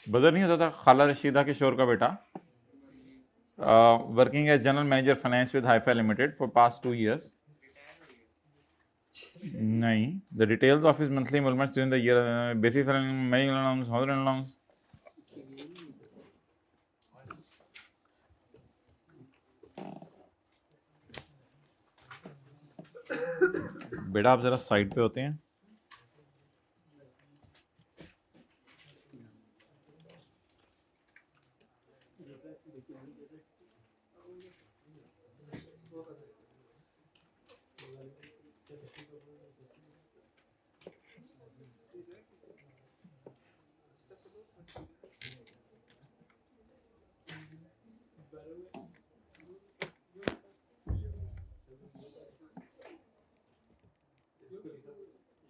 बदर नहीं होता था खाला रशीदा किशोर का बेटा, working as general manager finance with hi fi limited for past 2 years. नहीं, the details of his monthly involvements during the year, basic medical allowance, hospital allowance. बेटा आप जरा साइड पे होते हैं.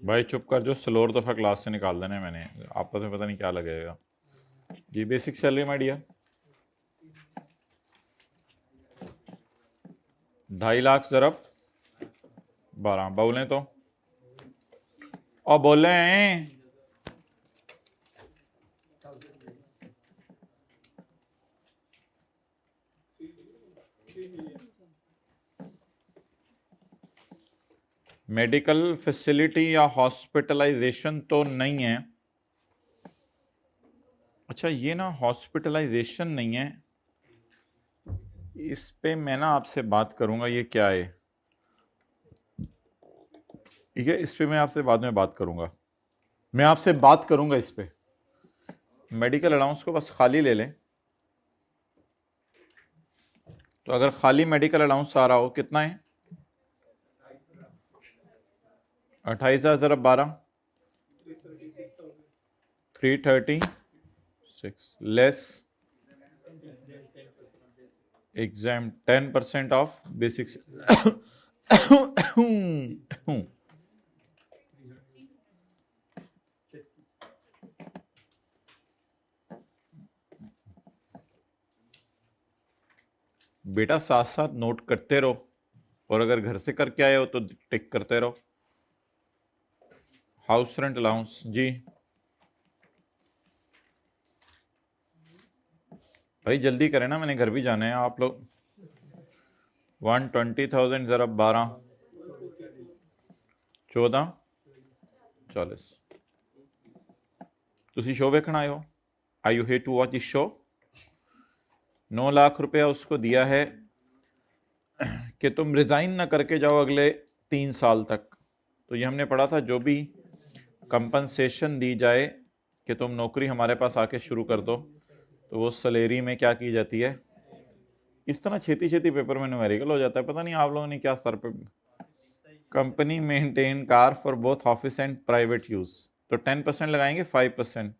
भाई चुप कर, जो स्लोर दफा क्लास से निकाल देना है मैंने, आपस में पता नहीं क्या लगेगा. जी basic salary my dear 2.5 lakh ज़रब 12. बोलें तो और बोले हैं मेडिकल फैसिलिटी या हॉस्पिटलाइजेशन तो नहीं है. अच्छा ये ना हॉस्पिटलाइजेशन नहीं है, इस पे मैं ना आपसे बात करूंगा. ये क्या है? ठीक है, इस पे मैं आपसे बाद में बात करूंगा. मैं आपसे बात करूंगा इस पे. मेडिकल अलाउंस को बस खाली ले लें. तो अगर खाली मेडिकल अलाउंस आ रहा हो कितना है? 28,000 ज़रब 12 336 लेस एग्जाम 10% ऑफ बेसिक्स. बेटा साथ साथ नोट करते रहो, और अगर घर से करके आए हो तो टिक करते रहो. हाउस रेंट अलाउंस जी भाई जल्दी करें ना, मैंने घर भी जाना है आप लोग. 120,000 ज़रब 12 14 40. तुसी शो वेखण आए हो? I you here to watch this show? 9 lakh रुपया उसको दिया है कि तुम रिजाइन ना करके जाओ अगले 3 साल तक. तो ये हमने पढ़ा था, जो भी कंपनसेशन दी जाए कि तुम नौकरी हमारे पास आके शुरू कर दो, तो वो सैलरी में क्या की जाती है. इस तरह छेती छेती पेपर में न्यूमेरिकल हो जाता है. पता नहीं आप लोगों ने क्या सर पे. Company maintain car for both office and private use. तो 10% लगाएंगे 5%?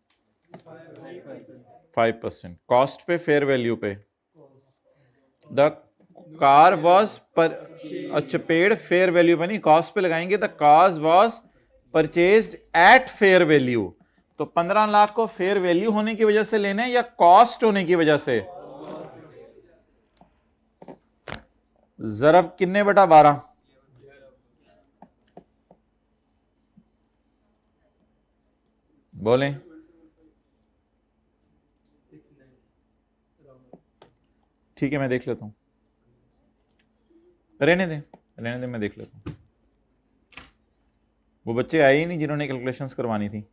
5% कॉस्ट पे फेयर वैल्यू पे. द कार वॉज पर, अच्छा पेड फेयर वैल्यू पे नहीं, कॉस्ट पे लगाएंगे. The car was purchased at fair value. तो 15 लाख को फेयर वैल्यू होने की वजह से लेना है या कॉस्ट होने की वजह से? ज़रब किन्ने बटा 12? बोलें. ठीक है मैं देख लेता हूं. रहने दें मैं देख लेता हूं. वो बच्चे आए ही नहीं जिन्होंने कैलकुलेशंस करवानी थी.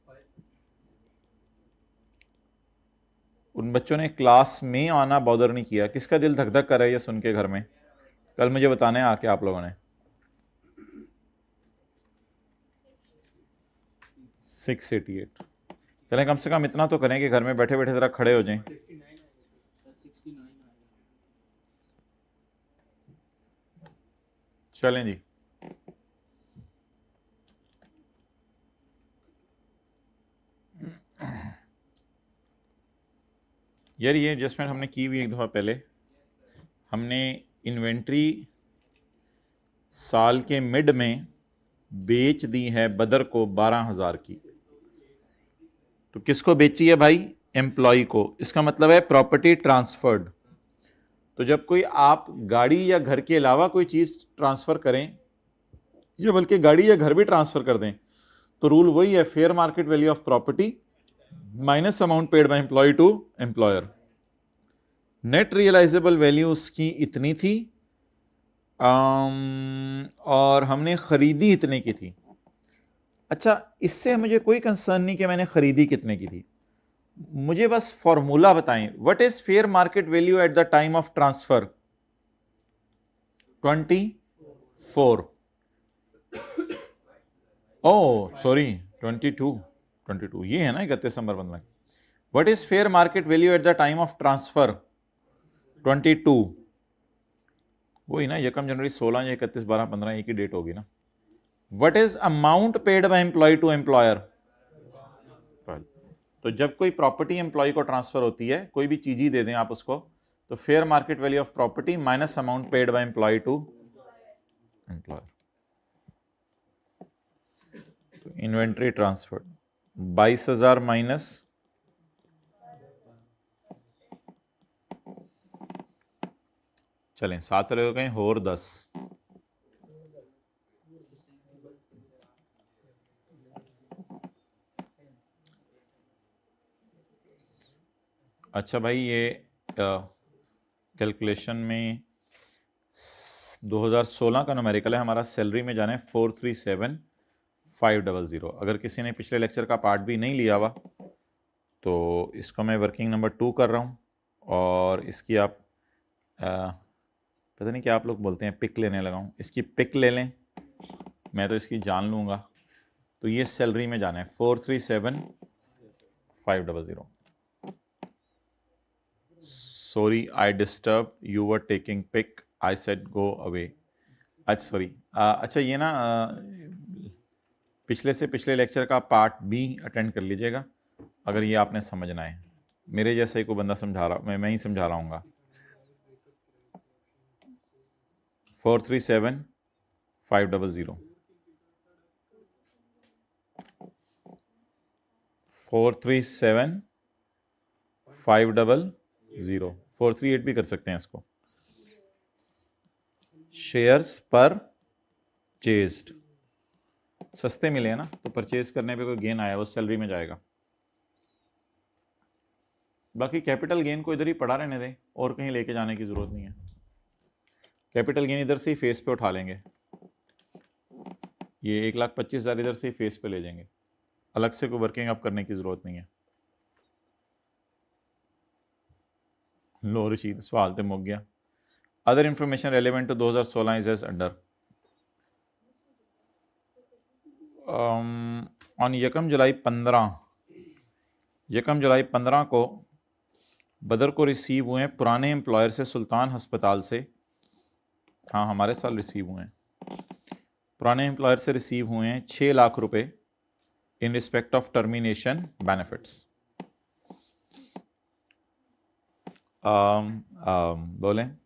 उन बच्चों ने क्लास में आना बॉदर नहीं किया. किसका दिल धक धक कर रहा है ये सुन के घर में? कल मुझे बताना है आके आप लोगों ने. 688. चलें कम से कम इतना तो करें कि घर में बैठे बैठे जरा खड़े हो जाएं. चलें जी. यार ये एडजस्टमेंट हमने की हुई एक दफ़ा पहले. हमने इन्वेंट्री साल के मिड में बेच दी है बदर को 12,000 की। तो किसको बेची है भाई? एम्प्लॉय को। इसका मतलब है प्रॉपर्टी ट्रांसफर्ड। तो जब कोई आप गाड़ी या घर के अलावा कोई चीज ट्रांसफर करें, या बल्कि गाड़ी या घर भी ट्रांसफर कर दें, तो रूल वही है, fair market value of property minus amount paid by employee to employer. Net realisable value उसकी इतनी थी, और हमने खरीदी इतने की थी। अच्छा, इससे मुझे कोई कंसर्न नहीं कि मैंने खरीदी कितने की थी, मुझे बस फॉर्मूला बताएं। What is fair market value at the time of transfer? 24। Oh sorry, 22 ये है ना 31 नंबर बंदा। What is fair market value at the time of transfer? 22। वही ना, 1 जनवरी 16 या 31 12 15 एक ही डेट होगी ना। What is amount paid by employee to employer? तो जब कोई प्रॉपर्टी एम्प्लॉय को ट्रांसफर होती है, कोई भी चीज ही दे दें आप उसको, तो fair market value of property minus amount paid by employee to employer. तो इन्वेंट्री ट्रांसफर 22,000 माइनस, चलें 7 रहे हो गए और 10। अच्छा भाई, ये कैलकुलेशन में 2016 का न्यूमेरिकल है हमारा। सैलरी में जाना है 437,500। अगर किसी ने पिछले लेक्चर का पार्ट भी नहीं लिया हुआ, तो इसको मैं वर्किंग नंबर 2 कर रहा हूँ, और इसकी आप पता नहीं क्या आप लोग बोलते हैं, पिक लेने लगा हूँ। इसकी पिक ले लें, मैं तो इसकी जान लूँगा। तो ये सैलरी में जाना है 437,500। Sorry I disturb, you were taking pic, I said go away. अच्छा सॉरी। अच्छा, ये ना पिछले से पिछले लेक्चर का पार्ट भी अटेंड कर लीजिएगा, अगर ये आपने समझना है। मेरे जैसा ही कोई बंदा समझा रहा, मैं ही समझा रहा हूँगा। 437,500 437,500 438 भी कर सकते हैं इसको। शेयर्स पर चेज्ड, सस्ते मिले हैं ना, तो परचेज करने पे कोई गेन आया वो सैलरी में जाएगा। बाकी कैपिटल गेन को इधर ही पड़ा रहने दें, और कहीं लेके जाने की जरूरत नहीं है। कैपिटल गेन इधर से ही फेस पे उठा लेंगे, ये 1,25,000 इधर से ही फेस पे ले जाएंगे, अलग से कोई वर्किंग अप करने की जरूरत नहीं है। लो रशीद, सवाल तो मुक गया। Other information relevant to 2016 is as under. On 1 जुलाई 15 को बदर को रिसीव हुए पुराने एम्प्लॉयर से, सुल्तान हस्पताल से। हाँ, हमारे साल रिसीव हुए हैं। पुराने एम्प्लॉयर से रिसीव हुए हैं 6 लाख रुपए in respect of termination benefits. बोलें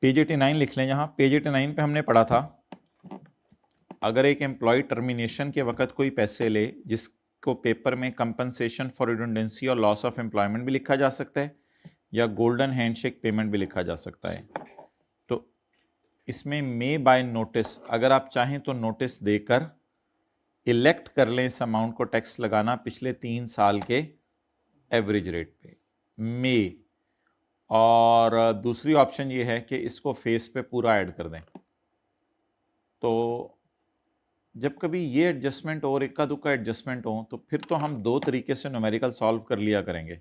पेज 89 लिख लें। यहाँ पेज 89 पे हमने पढ़ा था, अगर एक एम्प्लॉय टर्मिनेशन के वक्त कोई पैसे ले, जिसको पेपर में कंपनसेशन फॉर रिडंडेंसी और लॉस ऑफ एम्प्लॉयमेंट भी लिखा जा सकता है, या गोल्डन हैंडशेक पेमेंट भी लिखा जा सकता है। तो इसमें मे बाय नोटिस, अगर आप चाहें तो नोटिस देकर इलेक्ट कर लें इस अमाउंट को टैक्स लगाना पिछले 3 साल के एवरेज रेट पे, मे। और दूसरी ऑप्शन ये है कि इसको फेस पे पूरा ऐड कर दें। तो जब कभी ये एडजस्टमेंट और इक्का दुक्का एडजस्टमेंट हो, तो फिर तो हम 2 तरीके से न्यूमेरिकल सॉल्व कर लिया करेंगे,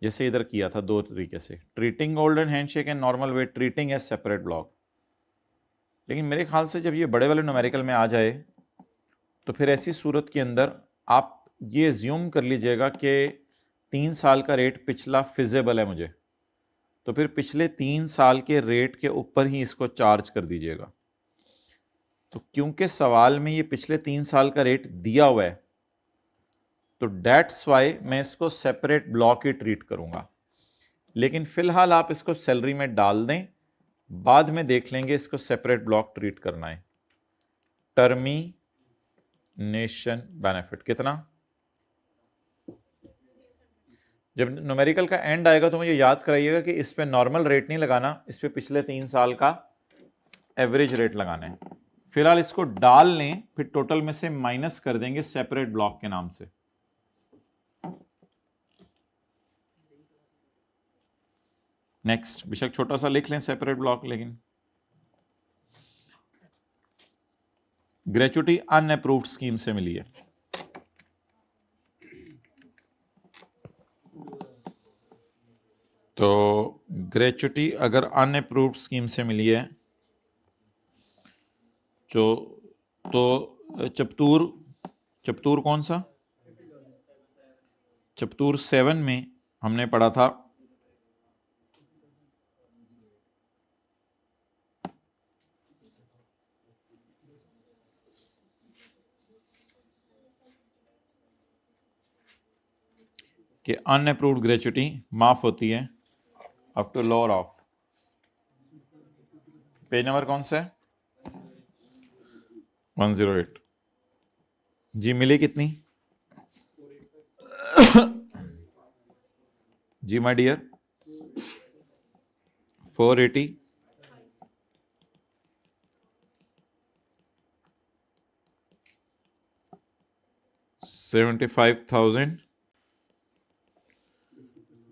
जैसे इधर किया था 2 तरीके से, treating golden handshake and normal way, treating as separate block. लेकिन मेरे ख्याल से जब ये बड़े वाले न्यूमेरिकल में आ जाए, तो फिर ऐसी सूरत के अंदर आप ये एज्यूम कर लीजिएगा कि 3 साल का रेट पिछला फिजिबल है मुझे, तो फिर पिछले 3 साल के रेट के ऊपर ही इसको चार्ज कर दीजिएगा। तो क्योंकि सवाल में ये पिछले 3 साल का रेट दिया हुआ है, तो डेट्स वाई मैं इसको सेपरेट ब्लॉक ही ट्रीट करूंगा। लेकिन फिलहाल आप इसको सैलरी में डाल दें, बाद में देख लेंगे इसको सेपरेट ब्लॉक ट्रीट करना है। टर्मिनेशन बेनिफिट कितना, जब न्यूमेरिकल का एंड आएगा तो मुझे याद कराइएगा कि इस पे नॉर्मल रेट नहीं लगाना, इस पे पिछले 3 साल का एवरेज रेट लगाना है। फिलहाल इसको डाल लें, फिर टोटल में से माइनस कर देंगे सेपरेट ब्लॉक के नाम से। नेक्स्ट, बेशक छोटा सा लिख लें सेपरेट ब्लॉक, लेकिन ग्रेचुटी अनअप्रूव्ड स्कीम से मिली है। तो ग्रेचुटी अगर अनअप्रूव्ड स्कीम से मिली है तो चपतूर कौन सा, चपतूर 7 में हमने पढ़ा था कि अनअप्रूव्ड ग्रेचुटी माफ होती है up to lower of, page number कौन सा है 108 जी। मिली कितनी जी माय डियर 480 75,000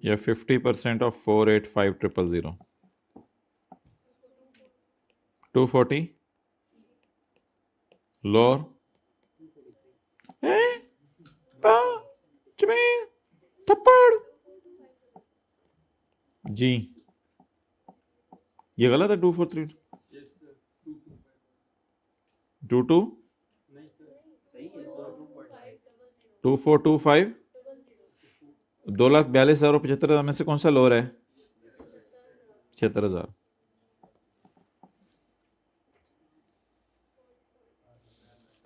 या 50% ऑफ 485,000 240 लोअर थप्पड़ जी, ये गलत है। 243 22 2425 2,42,75,000 में से कौन सा लोअर है 76,000।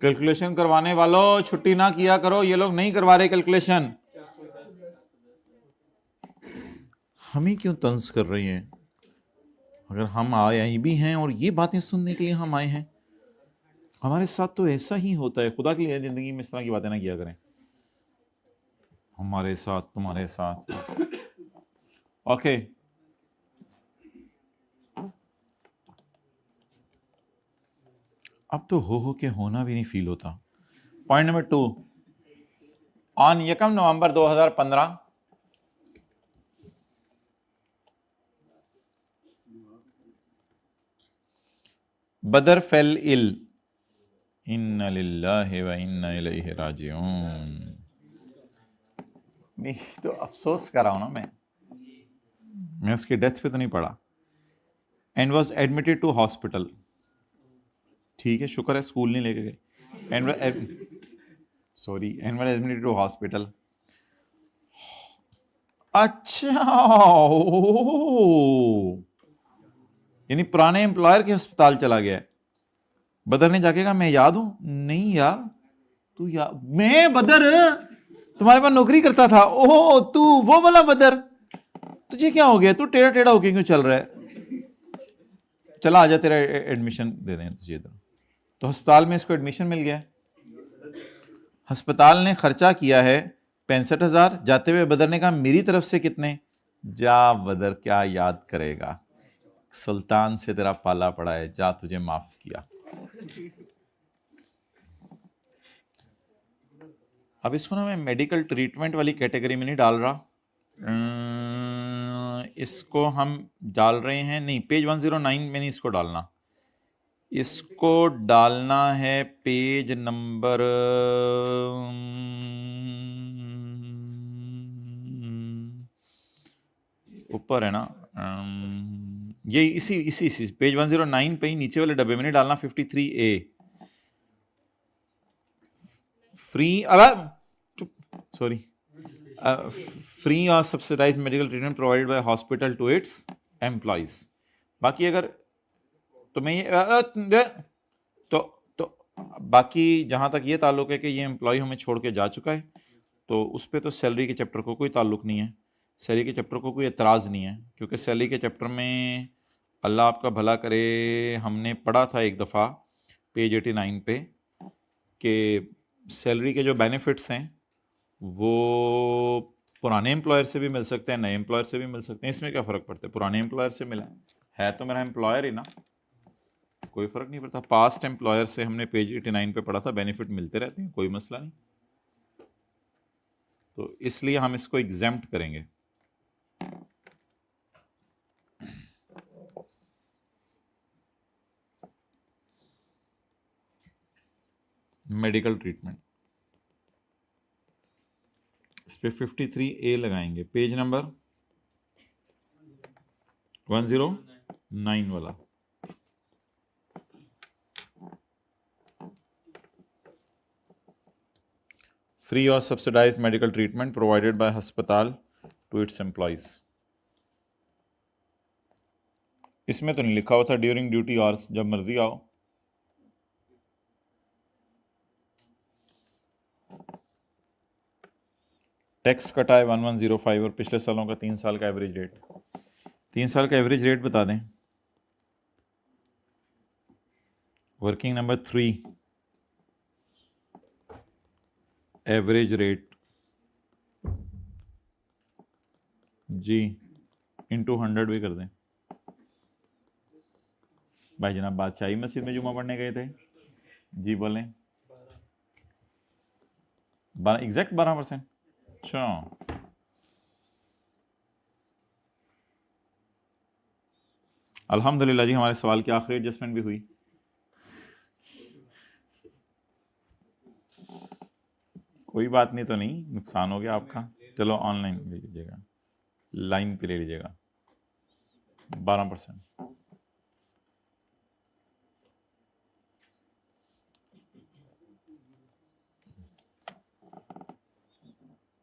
कैलकुलेशन करवाने वालों छुट्टी ना किया करो, ये लोग नहीं करवा रहे कैलकुलेशन, हम ही क्यों तंज कर रही हैं। अगर हम आए भी हैं और ये बातें सुनने के लिए हम आए हैं, हमारे साथ तो ऐसा ही होता है। खुदा के लिए जिंदगी में इस तरह की बातें ना किया करें, हमारे साथ तुम्हारे साथ। ओके अब तो हो के होना भी नहीं फील होता। पॉइंट नंबर 2, ऑन 1 नवंबर 2015 बदर फेल इल, इन्ना लिल्लाहि व इन्ना इलैहि राजिऊन। नहीं तो अफसोस कर रहा हूं ना मैं उसकी डेथ पे तो नहीं पड़ा। And was admitted to hospital, ठीक है शुक्र है स्कूल नहीं लेके गए। And was admitted to hospital. अच्छा यानी पुराने एम्प्लॉयर के अस्पताल चला गया। बदर ने जाके कहा मैं याद हूं, नहीं यार तू याद, मैं बदर तुम्हारे पास नौकरी करता था। ओह तू वो वाला बदर, तुझे क्या हो गया, तू टेढ़ा टेढ़ा होके क्यों चल रहा है, चला आजा तेरा एडमिशन दे दें तुझे इधर। तो अस्पताल में इसको एडमिशन मिल गया। अस्पताल ने खर्चा किया है 65,000। जाते हुए बदर ने कहा मेरी तरफ से कितने, जा बदर क्या याद करेगा, सुल्तान से तेरा पाला पड़ा है, जा तुझे माफ किया। अब इसको ना मैं मेडिकल ट्रीटमेंट वाली कैटेगरी में नहीं डाल रहा, इसको हम डाल रहे हैं, नहीं पेज 109 में नहीं इसको डालना, इसको डालना है पेज नंबर ऊपर है ना, ये इसी पेज 109 पे ही नीचे वाले डब्बे में नहीं डालना। 53A फ्री, सॉरी फ्री और subsidised medical treatment provided by hospital to its employees. बाकी अगर तो मैं ये तो बाकी जहां तक ये ताल्लुक है कि ये एम्प्लॉय हमें छोड़ के जा चुका है, तो उस पर तो सैलरी के चैप्टर को कोई ताल्लुक नहीं है। सैलरी के चैप्टर को कोई एतराज़ नहीं है, क्योंकि सैलरी के चैप्टर में अल्लाह आपका भला करे, हमने पढ़ा था एक दफ़ा पेज 89 पे कि सैलरी के जो बेनिफिट्स हैं वो पुराने एम्प्लॉयर से भी मिल सकते हैं, नए एम्प्लॉयर से भी मिल सकते हैं। इसमें क्या फ़र्क पड़ता है? पुराने एम्प्लॉयर से मिला है तो मेरा एम्प्लॉयर ही ना, कोई फ़र्क नहीं पड़ता। पास्ट एम्प्लॉयर से हमने पेज 89 पे पढ़ा था, बेनिफिट मिलते रहते हैं, कोई मसला नहीं। तो इसलिए हम इसको एग्जेम्प्ट करेंगे। मेडिकल ट्रीटमेंट, इस पे 53A लगाएंगे, पेज नंबर 109 वाला। फ्री और subsidised medical treatment provided bye अस्पताल टू इट्स एम्प्लॉइज। इसमें तो नहीं लिखा हुआ था ड्यूरिंग ड्यूटी आवर्स, जब मर्जी आओ। टैक्स कटा है 1105 और पिछले सालों का 3 साल का एवरेज रेट। 3 साल का एवरेज रेट बता दें। वर्किंग नंबर 3, एवरेज रेट जी इंटू 100 भी कर दें। भाई जनाब बादशाही मस्जिद में जुमा पढ़ने गए थे जी, बोलें। एग्जैक्ट 12%। अच्छा, अल्हम्दुलिल्लाह जी, हमारे सवाल की आखिरी एडजस्टमेंट भी हुई। कोई बात नहीं, तो नहीं नुकसान हो गया आपका। चलो ऑनलाइन ले लीजिएगा, लाइन पे ले लीजिएगा। 12%।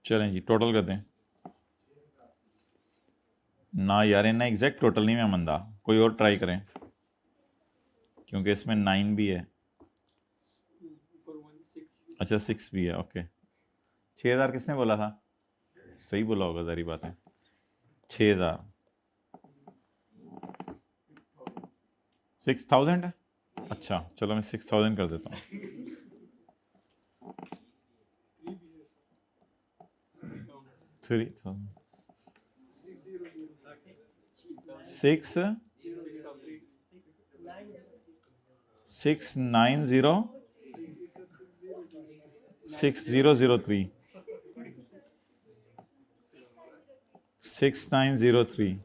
चलें जी, टोटल कर दें ना यार, इतना एग्जैक्ट टोटल नहीं मैं मंदा, कोई और ट्राई करें, क्योंकि इसमें 9 भी है। अच्छा 6 भी है, ओके। 6000 किसने बोला था? सही बोला होगा, जारी बात है। 6000 6000 है। अच्छा चलो मैं 6000 कर देता हूँ। 3000 690 6003 6903।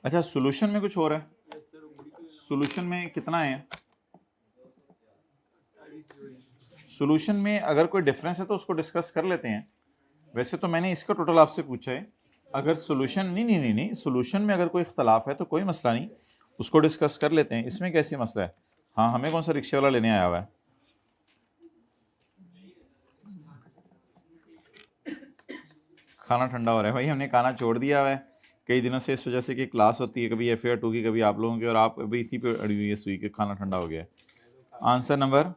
अच्छा सॉल्यूशन में कुछ और है, सॉल्यूशन में कितना है? सॉल्यूशन में अगर कोई डिफरेंस है तो उसको डिस्कस कर लेते हैं। वैसे तो मैंने इसका टोटल आपसे पूछा है, अगर सॉल्यूशन नहीं सॉल्यूशन में अगर कोई इख्तलाफ है तो कोई मसला नहीं, उसको डिस्कस कर लेते हैं, इसमें कैसी मसला है। हाँ, हमें कौन सा रिक्शे वाला लेने आया हुआ है? खाना ठंडा हो रहा है भाई, हमने खाना छोड़ दिया हुआ है कई दिनों से, इस वजह से कि क्लास होती है कभी FAR 2 की, कभी आप लोगों की, और आप अभी इसी पे अड़ी हुई है सुई के, खाना ठंडा हो गया है। Answer number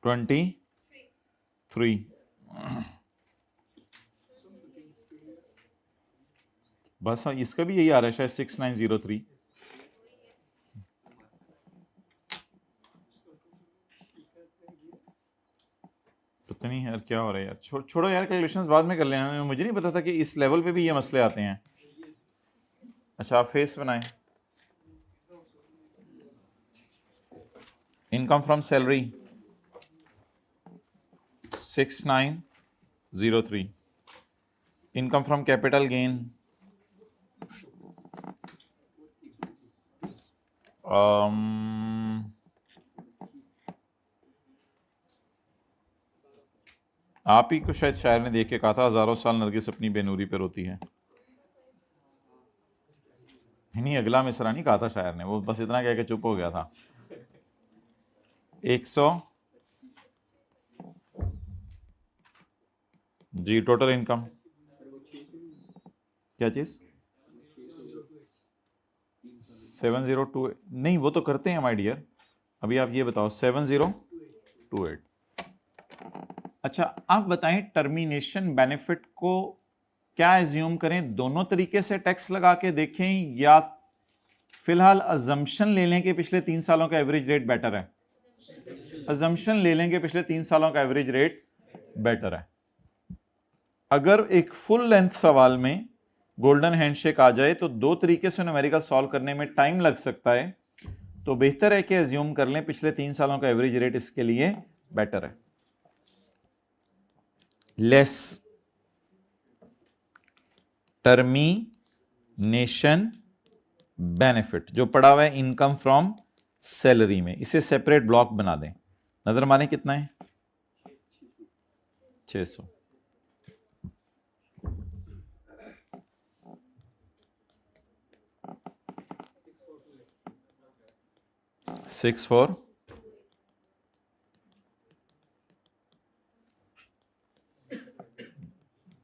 23। बस इसका भी यही आ रहा है शायद 6903। पता नहीं यार क्या हो रहा है यार, छोड़ो यार, कैलकुलेशंस बाद में कर लेना, मुझे नहीं पता था कि इस लेवल पे भी ये मसले आते हैं। अच्छा आप फेस बनाएं। Income from salary 6903। Income from capital gain आप ही को शायद शायर ने देख के कहा था, हजारों साल नरगिस अपनी बेनूरी पे रोती है। नहीं अगला मिसरा नहीं कहा था शायर ने, वो बस इतना कह के चुप हो गया था। 100 जी टोटल इनकम क्या चीज 7,028 नहीं, वो तो करते हैं माय डियर। अभी आप ये बताओ 7,028। अच्छा आप बताएं टर्मिनेशन बेनिफिट को क्या एज्यूम करें, दोनों तरीके से टैक्स लगा के देखें या फिलहाल अजम्पशन ले लें कि पिछले 3 सालों का एवरेज रेट बेटर है? अजम्पशन ले लें कि पिछले 3 सालों का एवरेज रेट बेटर है। अगर एक फुल लेंथ सवाल में गोल्डन हैंडशेक आ जाए तो दो तरीके से न्यूमेरिकल सॉल्व करने में टाइम लग सकता है, तो बेहतर है कि एज्यूम कर लें पिछले 3 सालों का एवरेज रेट इसके लिए बेटर है। लेस टर्मिनेशन बेनिफिट जो पड़ा हुआ है इनकम फ्रॉम सैलरी में, इसे सेपरेट ब्लॉक बना दें। नजर मारें कितना है 600। सिक्स फोर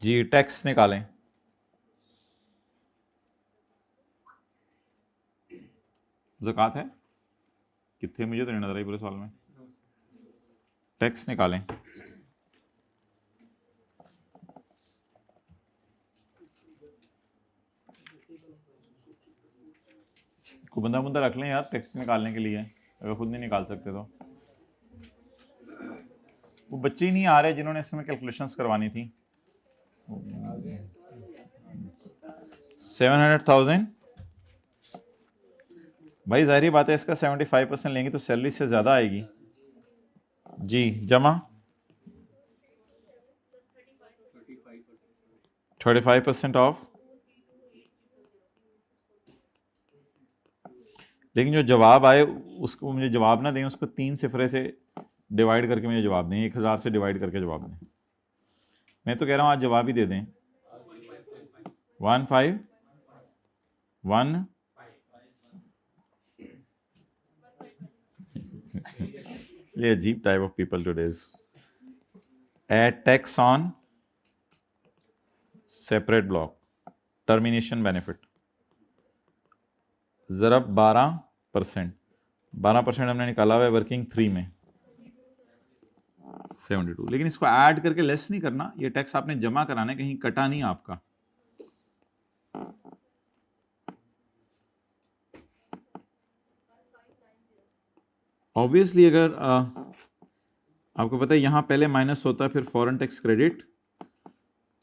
जी टैक्स निकालें। ज़कात है कितने, मुझे तो नहीं नजर आई पूरे साल में। टैक्स निकालें। को बंदा बंदा रख लें यार टैक्स निकालने के लिए, अगर खुद नहीं निकाल सकते तो। वो बच्चे ही नहीं आ रहे जिन्होंने इसमें कैलकुलेशंस करवानी थी। 700,000 भाई जाहिर बात है इसका 75% लेंगे तो सैलरी से ज्यादा आएगी जी। जमा 35% ऑफ, लेकिन जो जवाब आए उसको मुझे जवाब ना दें, उसको 3 सिफरे से डिवाइड करके मुझे जवाब दें, 1000 से डिवाइड करके जवाब दें। मैं तो कह रहा हूँ आज जवाब ही दे दें। 151 ये अजीब type of people today's. Add tax on separate block termination benefit जरब 12%। 12% हमने निकाला हुआ है वर्किंग 3 में 72, लेकिन इसको ऐड करके लेस नहीं करना, ये टैक्स आपने जमा कराना है, कहीं कटा नहीं आपका। ऑब्वियसली अगर आपको पता है यहां पहले माइनस होता है फिर फॉरेन टैक्स क्रेडिट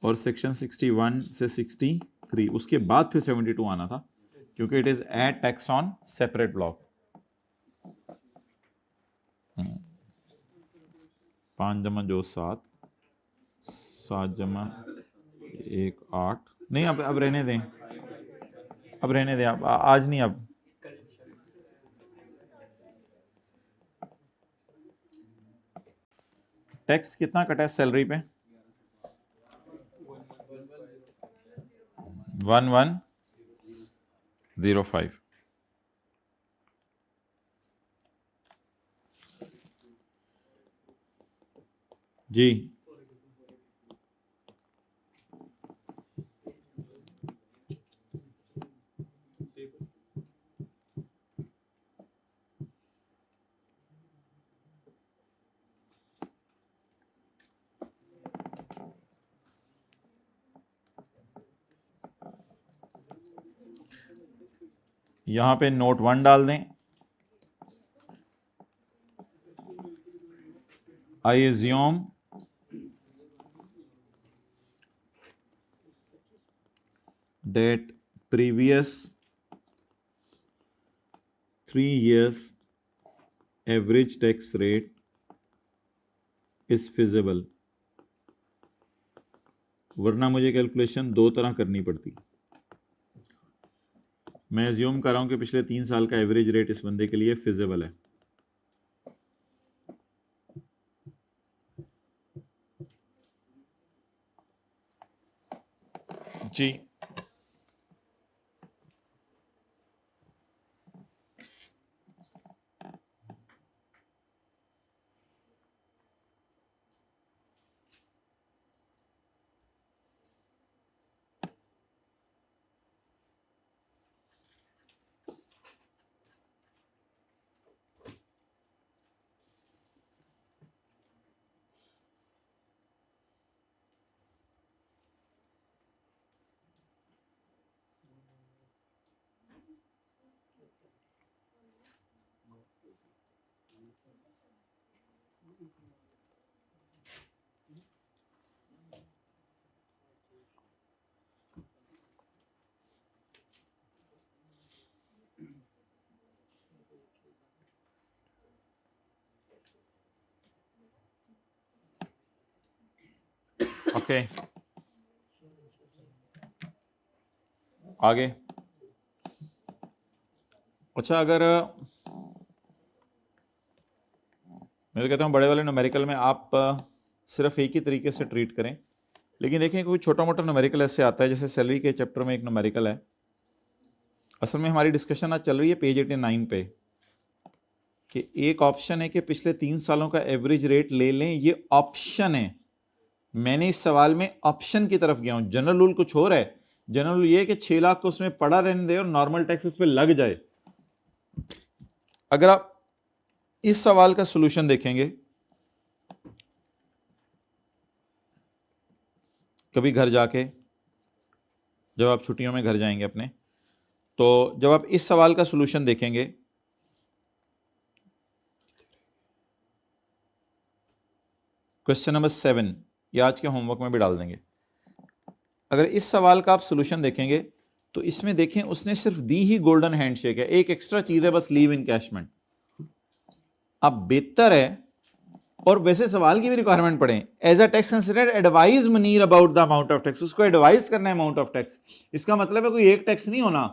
और सेक्शन 61 से 63 उसके बाद फिर 72 आना था, क्योंकि it is add tax on separate block. 5 जमा जो 7, 7 जमा 1 8, नहीं अब रहने दें, अब रहने दें, अब आज नहीं, अब टैक्स कितना कटा है सैलरी पे 1105 जी। यहां पे नोट 1 डाल दें। I assume that previous 3 years average tax rate is feasible, वरना मुझे कैलकुलेशन 2 तरह करनी पड़ती। मैं एज्यूम कर रहा हूं कि पिछले 3 साल का एवरेज रेट इस बंदे के लिए फिजिबल है जी। ओके आगे। अच्छा, अगर मैं तो कहता हूँ बड़े वाले न्यूमेरिकल में आप सिर्फ एक ही तरीके से ट्रीट करें, लेकिन देखें कोई छोटा मोटा न्यूमेरिकल ऐसे आता है, जैसे सैलरी के चैप्टर में एक न्यूमेरिकल है। असल में हमारी डिस्कशन आज चल रही है पेज 89 पे, कि एक ऑप्शन है कि पिछले 3 सालों का एवरेज रेट ले लें, ये ऑप्शन है। मैंने इस सवाल में ऑप्शन की तरफ गया हूं, जनरल रूल कुछ और है। जनरल रूल ये है कि 6 लाख को उसमें पड़ा रहने दे और नॉर्मल टैक्स उस पर लग जाए। अगर आप इस सवाल का सॉल्यूशन देखेंगे, कभी घर जाके, जब आप छुट्टियों में घर जाएंगे अपने, तो जब आप इस सवाल का सॉल्यूशन देखेंगे, क्वेश्चन नंबर 7, ये आज के होमवर्क में भी डाल देंगे। अगर इस सवाल का आप सॉल्यूशन देखेंगे तो इसमें देखें उसने सिर्फ दी ही गोल्डन हैंडशेक है, एक एक्स्ट्रा चीज है बस, लीव इनकैशमेंट। अब बेहतर है, और वैसे सवाल की भी रिक्वायरमेंट पढ़ें, as a tax considered advise Munir about the amount of tax. उसको एडवाइस करना है अमाउंट ऑफ टैक्स। इसका मतलब है कोई एक टैक्स नहीं होना,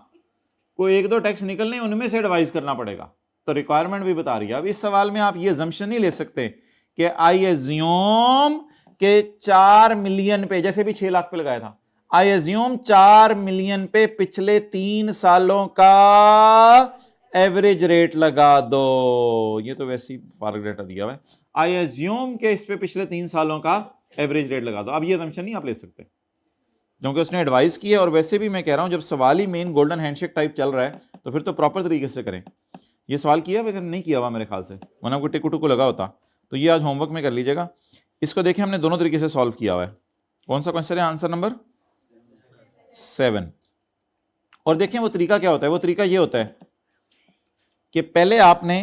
कोई एक दो टैक्स निकलने, उनमें से एडवाइस करना पड़ेगा। तो रिक्वायरमेंट भी बता रही है। अब इस सवाल में आप ये अजम्पशन नहीं ले सकते कि आई एज्यूम के 4 मिलियन पे, जैसे भी 6 लाख पे लगाया था, आई एज्यूम 4 मिलियन पे पिछले 3 सालों का एवरेज रेट लगा दो। ये तो वैसे ही फारग डेटा दिया हुआ है। आई एज्यूम के इस पे पिछले 3 सालों का एवरेज रेट लगा दो। अब ये असम्पशन नहीं आप ले सकते, क्योंकि उसने एडवाइस की है। और वैसे भी मैं कह रहा हूं, जब सवाल ही मेन गोल्डन हैंडशेक टाइप चल रहा है तो फिर तो प्रॉपर तरीके से करें। ये सवाल किया हुआ नहीं किया हुआ मेरे ख्याल से, वरना कोई टिकू टुकू लगा होता। तो ये आज होमवर्क में कर लीजिएगा। इसको देखें, हमने दोनों तरीके से सॉल्व किया हुआ है। कौन सा क्वेश्चन है? Answer number 7। और देखें वो तरीका क्या होता है। वो तरीका ये होता है कि पहले आपने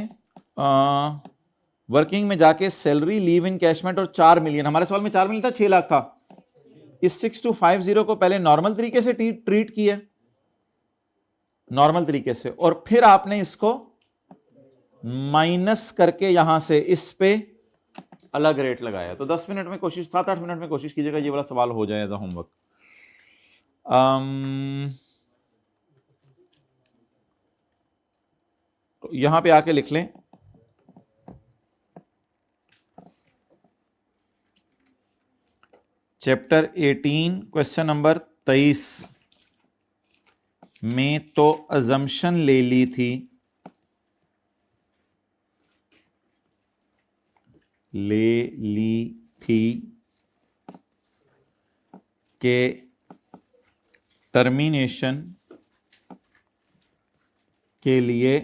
वर्किंग में जाके सैलरी, लीव इनकैशमेंट और 4 मिलियन, हमारे सवाल में 4 मिलियन था, 6 लाख था, इस 6250 को पहले नॉर्मल तरीके से ट्रीट किया, नॉर्मल तरीके से, और फिर आपने इसको माइनस करके यहां से इस पे अलग रेट लगाया। तो 10 मिनट में कोशिश, 7-8 मिनट में कोशिश कीजिएगा ये वाला सवाल हो जाएगा होमवर्क। तो यहां पे आके लिख लें, चैप्टर 18 क्वेश्चन नंबर 23 में तो अजम्पशन ले ली थी, के टर्मिनेशन के लिए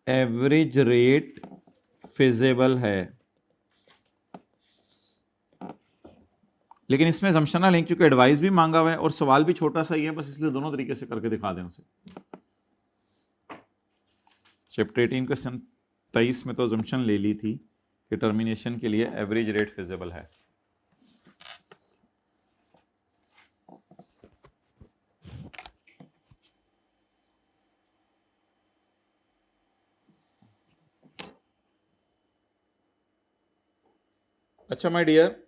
एवरेज रेट फिजिबल है। लेकिन इसमें assumption ना लें, क्योंकि एडवाइस भी मांगा हुआ है और सवाल भी छोटा सा ही है, बस इसलिए दोनों तरीके से करके दिखा दें उसे। चैप्टर 18 क्वेश्चन 23 में तो assumption ले ली थी कि टर्मिनेशन के लिए एवरेज रेट फिजिबल है। अच्छा माय डियर,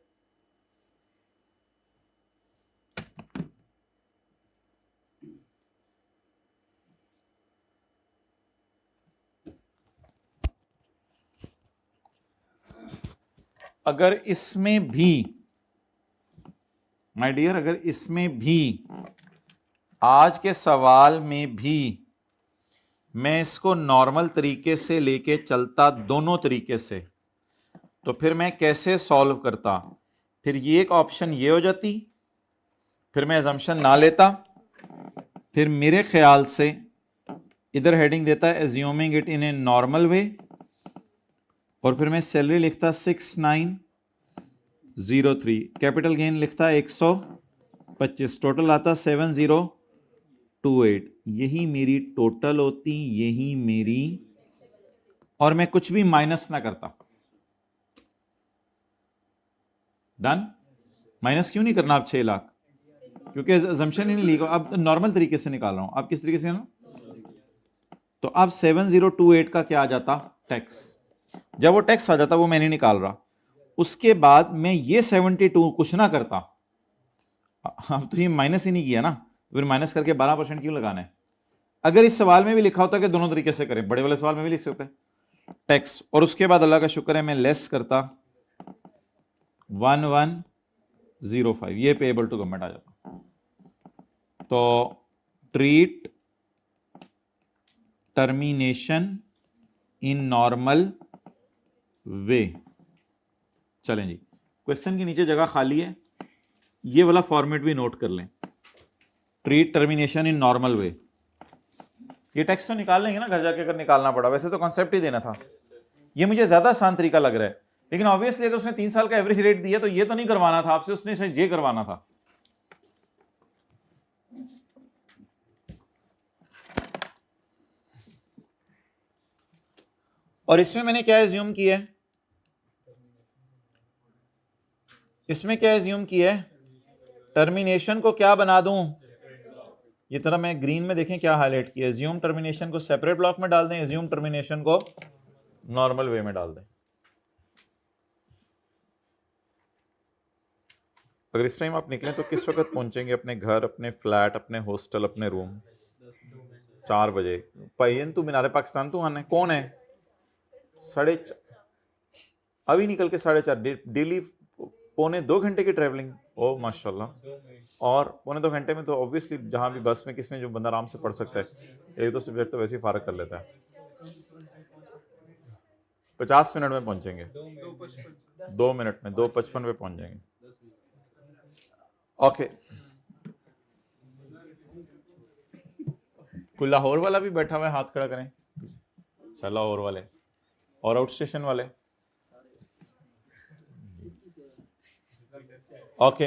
अगर इसमें भी, माय डियर, अगर इसमें भी, आज के सवाल में भी मैं इसको नॉर्मल तरीके से लेके चलता, दोनों तरीके से, तो फिर मैं कैसे सॉल्व करता? फिर ये एक ऑप्शन ये हो जाती, फिर मैं assumption ना लेता, फिर मेरे ख्याल से इधर हेडिंग देता है assuming it in a normal way, और फिर मैं सैलरी लिखता 6903, कैपिटल गेन लिखता 125, टोटल आता 7028। यही मेरी टोटल होती, यही मेरी और मैं कुछ भी माइनस ना करता। डन। माइनस क्यों नहीं करना आप 6 लाख? क्योंकि अजम्पशन ही नहीं लिखा। अब नॉर्मल तरीके से निकाल रहा हूं। आप किस तरीके से ना, तो अब 7028 का क्या आ जाता? टैक्स। जब वो टैक्स आ जाता वो मैं नहीं निकाल रहा। उसके बाद मैं ये 72 कुछ ना करता। अब तो ये माइनस ही नहीं किया ना, तो फिर माइनस करके 12% क्यों लगाना है? अगर इस सवाल में भी लिखा होता कि दोनों तरीके से करें, बड़े वाले सवाल में भी लिख सकते हैं टैक्स, और उसके बाद अल्लाह का शुक्र है मैं लेस करता 1105, ये पेएबल टू गवर्नमेंट आ जाता। तो treat termination in normal way. चलें जी, क्वेश्चन के नीचे जगह खाली है, ये वाला फॉर्मेट भी नोट कर लें। Treat termination in normal way. ये टेक्स्ट तो निकाल लेंगे ना घर जाके, अगर निकालना पड़ा। वैसे तो कॉन्सेप्ट ही देना था। ये मुझे ज्यादा आसान तरीका लग रहा है, लेकिन ऑब्वियसली अगर उसने 3 साल का एवरेज रेट दिया तो ये तो नहीं करवाना था आपसे, उसने शायद ये करवाना था। और इसमें मैंने क्या एज्यूम किया है? इसमें क्या एज्यूम किया है? टर्मिनेशन को क्या बना दूं? ये तरह मैं ग्रीन में देखें क्या हाईलाइट किया। एज्यूम टर्मिनेशन को सेपरेट ब्लॉक में डाल दें, एज्यूम टर्मिनेशन को नॉर्मल वे में डाल दें। अगर इस टाइम आप निकलें तो किस वक्त पहुंचेंगे अपने घर, अपने फ्लैट, अपने हॉस्टल, अपने रूम? 4 बजे। पाइन तू मीनारे पाकिस्तान तू आने कौन है? 4:30 अभी निकल के 4:30 डेली 1.25 घंटे की ट्रैवलिंग। ओ माशाल्लाह। और 1.25 घंटे में तो ऑब्वियसली जहां भी बस में किसमें जो बंदा आराम से पढ़ सकता है, एक दो सब्जेक्ट तो वैसे ही फारग कर लेता है। 50 मिनट में पहुंचेंगे, 2 मिनट में 2:55 पे पहुंच जाएंगे। ओके, कोई लाहौर वाला भी बैठा हुआ है? हाथ खड़ा करें। अच्छा, लाहौर वाले और आउट स्टेशन वाले। ओके,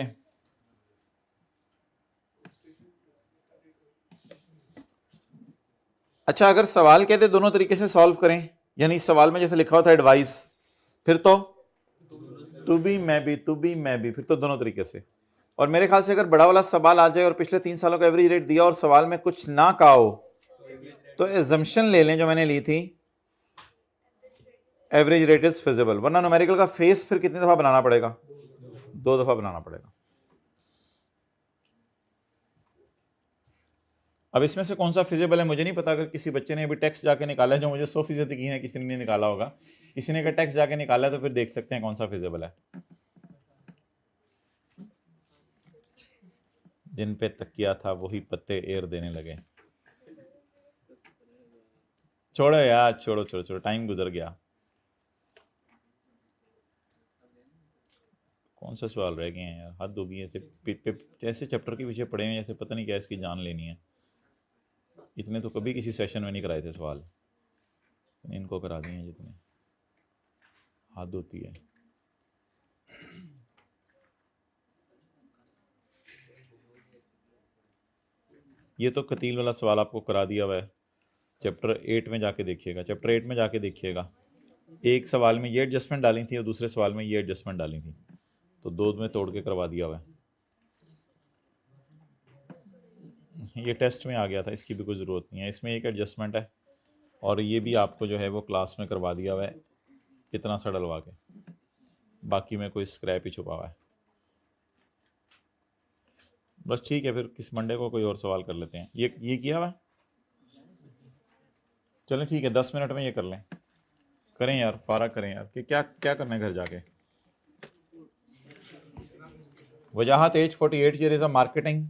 अच्छा अगर सवाल कहते दोनों तरीके से सॉल्व करें, यानी इस सवाल में जैसे लिखा हुआ था एडवाइस, फिर तो तू भी मैं भी, तू भी मैं भी, फिर तो दोनों तरीके से। और मेरे ख्याल से अगर बड़ा वाला सवाल आ जाए और पिछले 3 सालों का एवरेज रेट दिया और सवाल में कुछ ना कहा हो, तो एजम्पशन ले लें जो मैंने ली थी, एवरेज रेट इज फिजिबल। वरना न्यूमेरिकल का फेस फिर कितनी दफा बनाना पड़ेगा? 2 दफा बनाना पड़ेगा। अब इसमें से कौन सा फिजिबल है मुझे नहीं पता। अगर किसी बच्चे ने अभी टैक्स जाके निकाला है, जो मुझे 100% यकीन है किसी ने नहीं निकाला होगा, किसी ने अगर टैक्स जाके निकाला है तो फिर देख सकते हैं कौन सा फिजिबल है। जिन पे तकिया था वही पत्ते एयर देने लगे। छोड़ो यार, छोड़ो छोड़ो छोड़ो, टाइम गुजर गया। कौन सा सवाल रह गए हैं यार, हद होगी। ऐसे चैप्टर के पीछे पड़े हैं जैसे पता नहीं क्या इसकी जान लेनी है। इतने तो कभी किसी सेशन में नहीं कराए थे सवाल, इनको करा दिए हैं जितने। हद होती है। ये तो कतील वाला सवाल आपको करा दिया हुआ है। चैप्टर 8 में जाके देखिएगा, चैप्टर 8 में जाके देखिएगा। एक सवाल में ये एडजस्टमेंट डाली थी और दूसरे सवाल में ये एडजस्टमेंट डाली थी, तो 2 में तोड़ के करवा दिया हुआ है। ये टेस्ट में आ गया था, इसकी भी कोई ज़रूरत नहीं है। इसमें एक एडजस्टमेंट है और ये भी आपको जो है वो क्लास में करवा दिया हुआ है, इतना सा डलवा के। बाकी में कोई स्क्रैप ही छुपा हुआ है। बस ठीक है, फिर किस मंडे को कोई और सवाल कर लेते हैं। ये किया हुआ है। चलें ठीक है, 10 मिनट में ये कर लें। करें यार, फारा करें यार, कि क्या क्या करना है घर जाके। Wajahat age 48 year is a marketing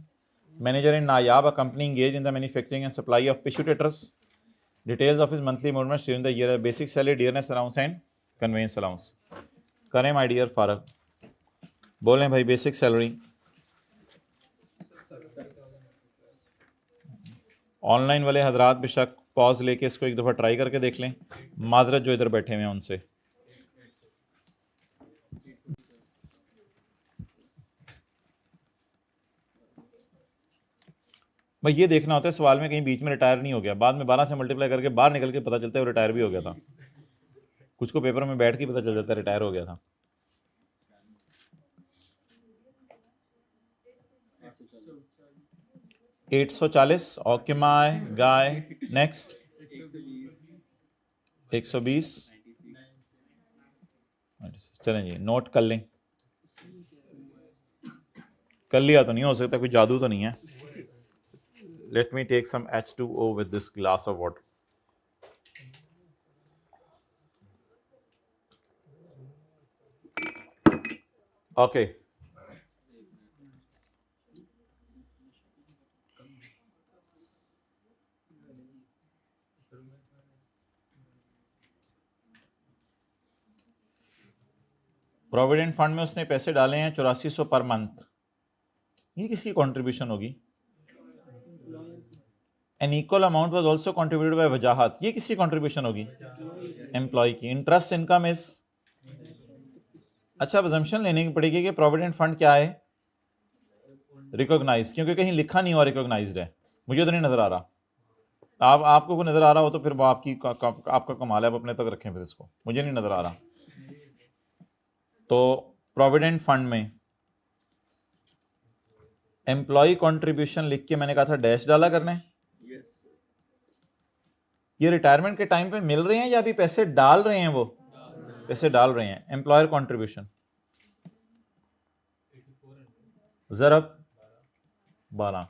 manager in Nayab, a company engaged in the manufacturing and supply of tissue tetras. Details of his monthly movements during the year: basic salary, dearness allowance and conveyance allowance. करें my dear फारग, बोलें भाई। Basic salary, online वाले हजरात बेशक pause लेके इसको एक दफ़ा ट्राई करके देख लें। मादरत जो इधर बैठे हुए हैं उनसे। भाई ये देखना होता है सवाल में कहीं बीच में रिटायर नहीं हो गया, बाद में 12 से मल्टीप्लाई करके बाहर निकल के पता चलता है वो रिटायर भी हो गया था। कुछ को पेपर में बैठ के पता चल जाता रिटायर हो गया था। 840 ऑक्यूमाई गाय। नेक्स्ट 120। चलें जी नोट कर लें। कर लिया तो नहीं हो सकता, कोई जादू तो नहीं है। Let me take some H2O with this glass of water. Okay provident fund में उसने पैसे डाले हैं 8400 पर मंथ। ये किसकी कंट्रीब्यूशन होगी? An equal amount was also contributed by Wajahat. ये किसकी कंट्रीब्यूशन होगी? एम्प्लॉय की। इंटरेस्ट इनकम इज, अच्छा अब अजम्पशन लेने की पड़ेगी कि प्रोविडेंट फंड क्या है? रिकॉग्नाइज, क्योंकि कहीं लिखा नहीं हुआ रिकॉग्नाइज्ड है। मुझे तो नहीं नजर आ रहा। आपको कोई नजर आ रहा हो तो फिर वो आपका कमाल है, आप अपने तक रखें फिर इसको, मुझे नहीं नजर आ रहा। तो प्रोविडेंट फंड में एम्प्लॉय कंट्रीब्यूशन लिख के मैंने कहा था डैश डाला करने। ये रिटायरमेंट के टाइम पे मिल रहे हैं या अभी पैसे डाल रहे हैं? वो पैसे डाल रहे हैं। एम्प्लॉयर कंट्रीब्यूशन जरब 12।